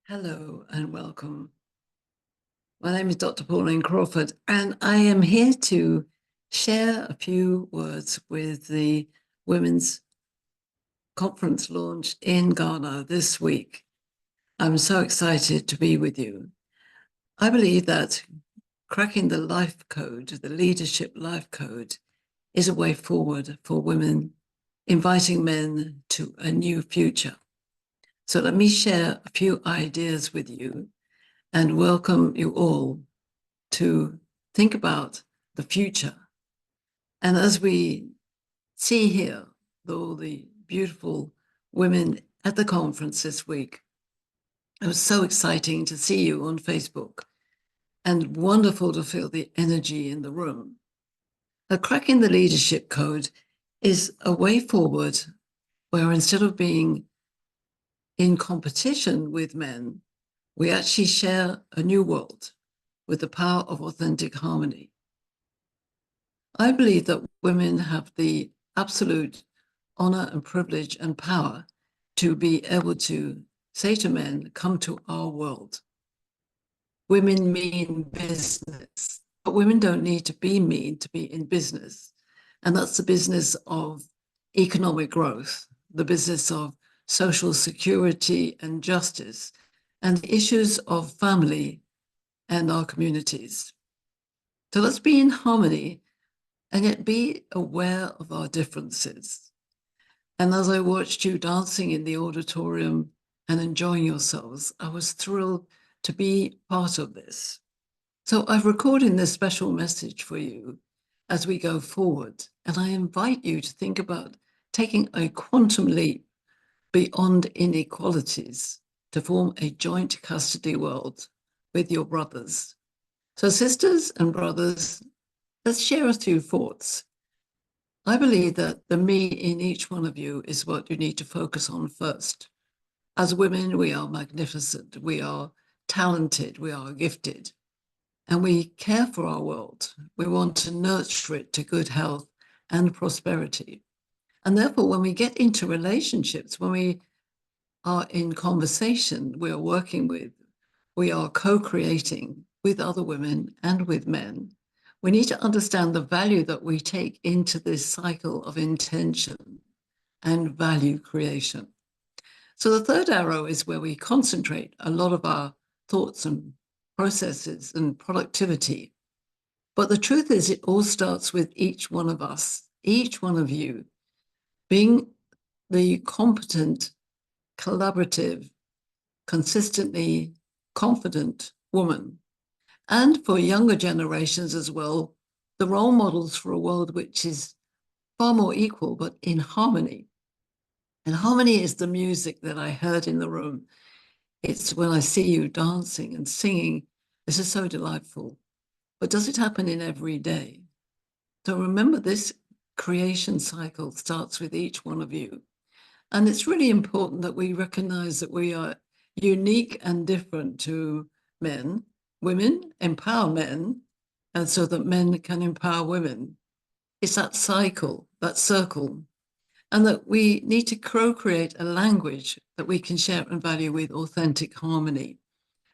Hello and welcome. My name is Dr. Pauline Crawford, and I am here to share a few words with the Women's Conference launch in Ghana this week. I'm so excited to be with you. I believe that cracking the life code, the leadership life code, is a way forward for women, inviting men to a new future. So let me share a few ideas with you and welcome you all to think about the future. And as we see here, all the beautiful women at the conference this week, it was so exciting to see you on Facebook and wonderful to feel the energy in the room. Cracking the leadership code is a way forward where instead of being in competition with men, we actually share a new world with the power of authentic harmony. I believe that women have the absolute honor and privilege and power to be able to say to men, come to our world. Women mean business, but women don't need to be mean to be in business. And that's the business of economic growth, the business of social security and justice, and the issues of family and our communities. So let's be in harmony and yet be aware of our differences. And as I watched you dancing in the auditorium and enjoying yourselves, I was thrilled to be part of this. So I've recorded this special message for you as we go forward. And I invite you to think about taking a quantum leap beyond inequalities to form a joint custody world with your brothers. So sisters and brothers, let's share a few thoughts. I believe that the me in each one of you is what you need to focus on first. As women, we are magnificent, we are talented, we are gifted, and we care for our world. We want to nurture it to good health and prosperity. And therefore, when we get into relationships, when we are in conversation, we are co-creating with other women and with men. We need to understand the value that we take into this cycle of intention and value creation. So the third arrow is where we concentrate a lot of our thoughts and processes and productivity. But the truth is, it all starts with each one of us, each one of you, being the competent, collaborative, consistently confident woman. And for younger generations as well, the role models for a world which is far more equal, but in harmony. And harmony is the music that I heard in the room. It's when I see you dancing and singing. This is so delightful. But does it happen in every day? So remember, this creation cycle starts with each one of you. And it's really important that we recognize that we are unique and different to men. Women empower men, and so that men can empower women. It's that cycle, that circle, and that we need to co-create a language that we can share and value with authentic harmony.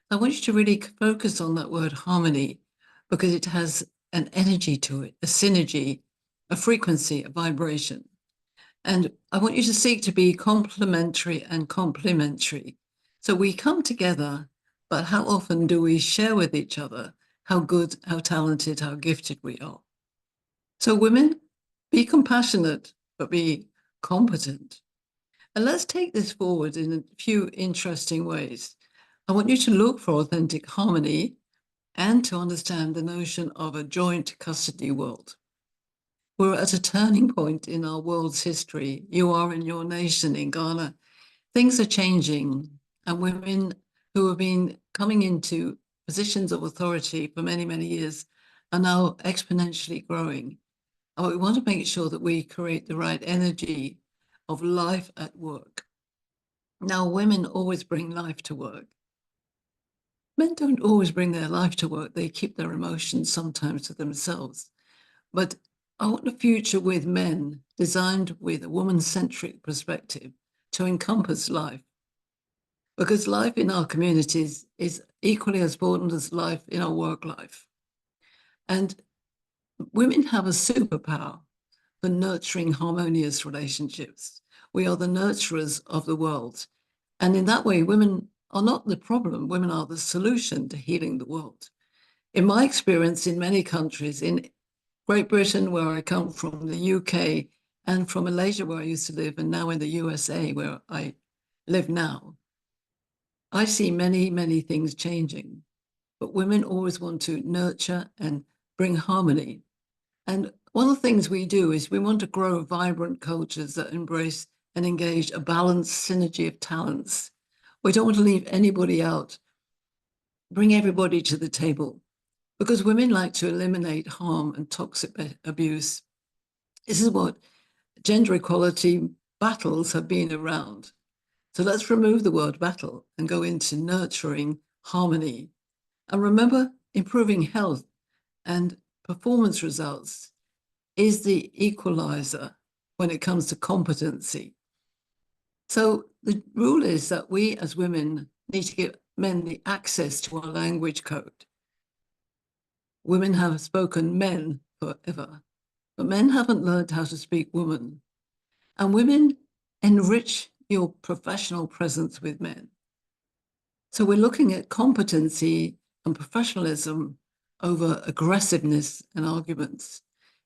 I want you to really focus on that word harmony because it has an energy to it, a synergy, a frequency, a vibration. And I want you to seek to be complementary and complementary. So we come together, but how often do we share with each other how good, how talented, how gifted we are? So women, be compassionate, but be competent. And let's take this forward in a few interesting ways. I want you to look for authentic harmony and to understand the notion of a joint custody world. We're at a turning point in our world's history. You are in your nation in Ghana. Things are changing, and women who have been coming into positions of authority for many, many years are now exponentially growing. And we want to make sure that we create the right energy of life at work. Now, women always bring life to work. Men don't always bring their life to work. They keep their emotions sometimes to themselves. But I want a future with men designed with a woman-centric perspective to encompass life. because life in our communities is equally as important as life in our work life. And women have a superpower for nurturing harmonious relationships. We are the nurturers of the world. And in that way, women are not the problem, women are the solution to healing the world. In my experience in many countries, in Great Britain, where I come from, the UK, and from Malaysia, where I used to live, and now in the USA, where I live now, I see many, many things changing. But women always want to nurture and bring harmony. And one of the things we do is we want to grow vibrant cultures that embrace and engage a balanced synergy of talents. We don't want to leave anybody out, bring everybody to the table, because women like to eliminate harm and toxic abuse. This is what gender equality battles have been around. So let's remove the word battle and go into nurturing harmony. And remember, improving health and performance results is the equalizer when it comes to competency. So the rule is that we as women need to give men the access to our language code. Women have spoken men forever, but men haven't learned how to speak woman. And women enrich your professional presence with men. So we're looking at competency and professionalism over aggressiveness and arguments.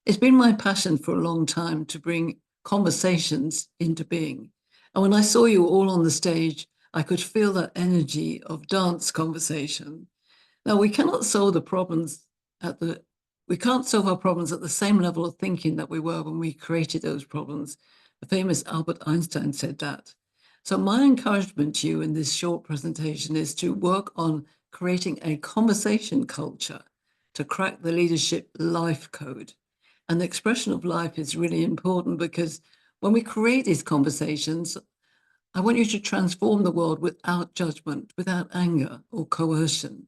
It's been my passion for a long time to bring conversations into being. And when I saw you all on the stage, I could feel that energy of dance conversation. Now, we cannot solve the problems we can't solve our problems at the same level of thinking that we were when we created those problems. The famous Albert Einstein said that. So my encouragement to you in this short presentation is to work on creating a conversation culture to crack the leadership life code. And the expression of life is really important because when we create these conversations, I want you to transform the world without judgment, without anger or coercion.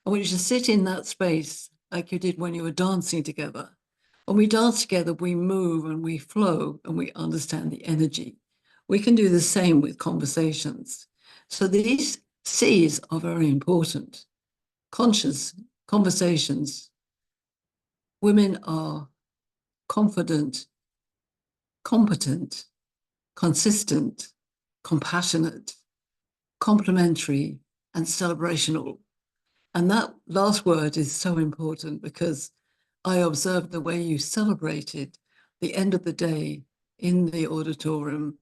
I want you to sit in that space like you did when you were dancing together. When we dance together, we move and we flow and we understand the energy. We can do the same with conversations. So these C's are very important. Conscious conversations. Women are confident, competent, consistent, compassionate, complementary, and celebrational. And that last word is so important because I observed the way you celebrated the end of the day in the auditorium.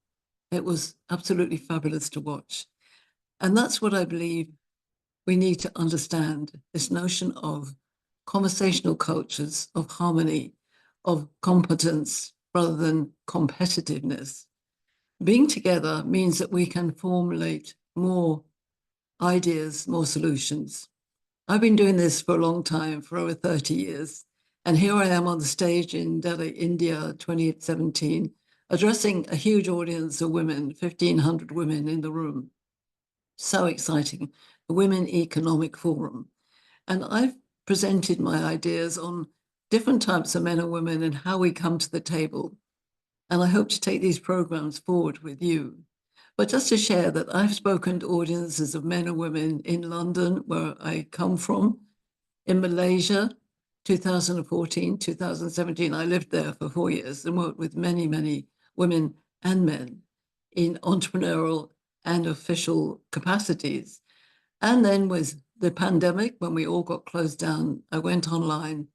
It was absolutely fabulous to watch. And that's what I believe we need to understand, this notion of conversational cultures, of harmony, of competence rather than competitiveness. Being together means that we can formulate more ideas, more solutions. I've been doing this for a long time, for over 30 years. And here I am on the stage in Delhi, India, 2017, addressing a huge audience of women, 1,500 women in the room. So exciting, the Women Economic Forum. And I've presented my ideas on different types of men and women and how we come to the table. And I hope to take these programs forward with you. But just to share that I've spoken to audiences of men and women in London, where I come from, in Malaysia, 2014, 2017. I lived there for 4 years and worked with many, many women and men in entrepreneurial and official capacities. And then with the pandemic, when we all got closed down, I went online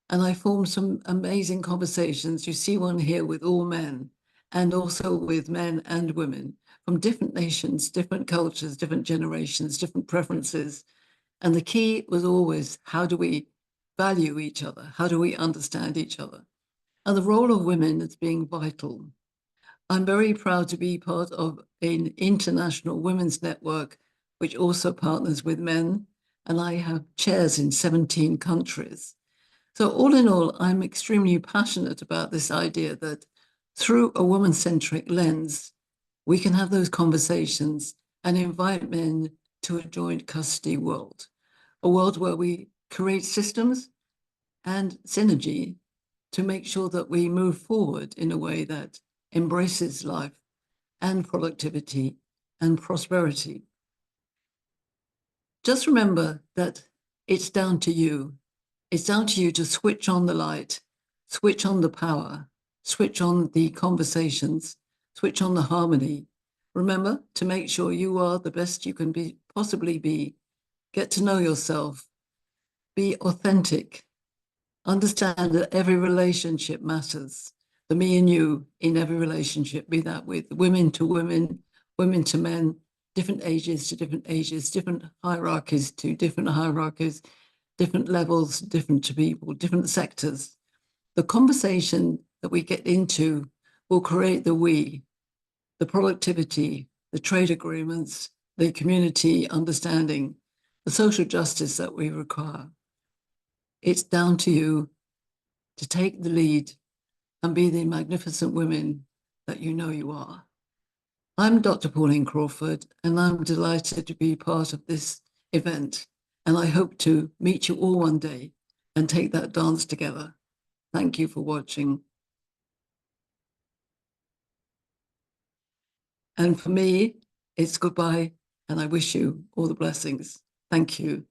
and I formed some amazing conversations. You see one here with all men and also with men and women from different nations, different cultures, different generations, different preferences. And the key was always, how do we value each other? How do we understand each other? And the role of women as being vital. I'm very proud to be part of an international women's network, which also partners with men. And I have chairs in 17 countries. So all in all, I'm extremely passionate about this idea that through a woman-centric lens, we can have those conversations and invite men to a joint custody world, a world where we create systems and synergy to make sure that we move forward in a way that embraces life and productivity and prosperity. Just remember that it's down to you. It's down to you to switch on the light, switch on the power, switch on the conversations, switch on the harmony. Remember to make sure you are the best you can be, possibly be. Get to know yourself. Be authentic. Understand that every relationship matters. The me and you in every relationship, be that with women to women, women to men, different ages to different ages, different hierarchies to different hierarchies, different levels, different to people, different sectors. The conversation that we get into will create the we, the productivity, the trade agreements, the community understanding, the social justice that we require. It's down to you to take the lead and be the magnificent women that you know you are. I'm Dr. Pauline Crawford, and I'm delighted to be part of this event. And I hope to meet you all one day and take that dance together. Thank you for watching. And for me, it's goodbye, and I wish you all the blessings. Thank you.